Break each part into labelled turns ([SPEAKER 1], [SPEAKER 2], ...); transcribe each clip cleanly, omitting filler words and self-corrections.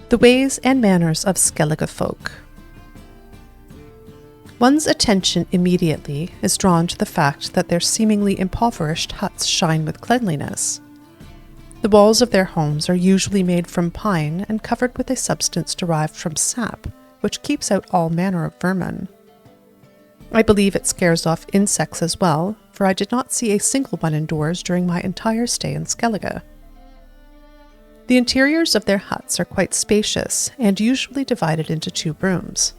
[SPEAKER 1] The ways and manners of Skellige folk. One's attention immediately is drawn to the fact that their seemingly impoverished huts shine with cleanliness. The walls of their homes are usually made from pine and covered with a substance derived from sap, which keeps out all manner of vermin. I believe it scares off insects as well, for I did not see a single one indoors during my entire stay in Skellige. The interiors of their huts are quite spacious and usually divided into 2 rooms.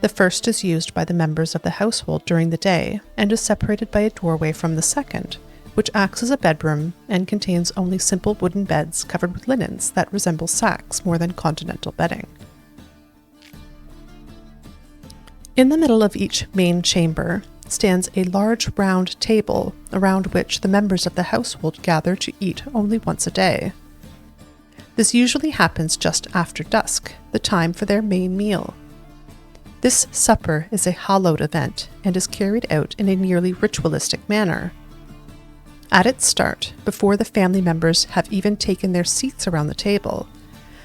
[SPEAKER 1] The first is used by the members of the household during the day and is separated by a doorway from the second, which acts as a bedroom and contains only simple wooden beds covered with linens that resemble sacks more than continental bedding. In the middle of each main chamber stands a large round table around which the members of the household gather to eat only once a day. This usually happens just after dusk, the time for their main meal. This supper is a hallowed event and is carried out in a nearly ritualistic manner. At its start, before the family members have even taken their seats around the table,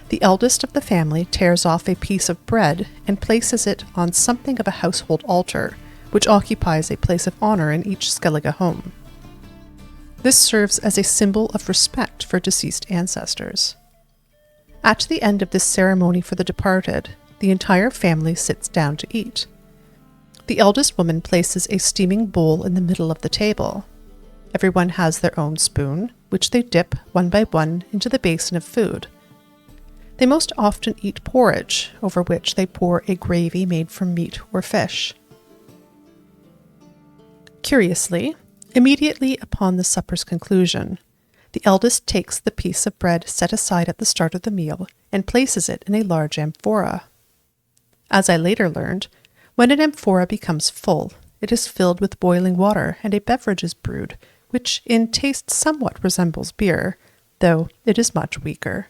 [SPEAKER 1] the eldest of the family tears off a piece of bread and places it on something of a household altar, which occupies a place of honor in each Skellige home. This serves as a symbol of respect for deceased ancestors. At the end of this ceremony for the departed, the entire family sits down to eat. The eldest woman places a steaming bowl in the middle of the table. Everyone has their own spoon, which they dip one by one into the basin of food. They most often eat porridge, over which they pour a gravy made from meat or fish. Curiously, immediately upon the supper's conclusion, the eldest takes the piece of bread set aside at the start of the meal and places it in a large amphora. As I later learned, when an amphora becomes full, it is filled with boiling water and a beverage is brewed, which in taste somewhat resembles beer, though it is much weaker.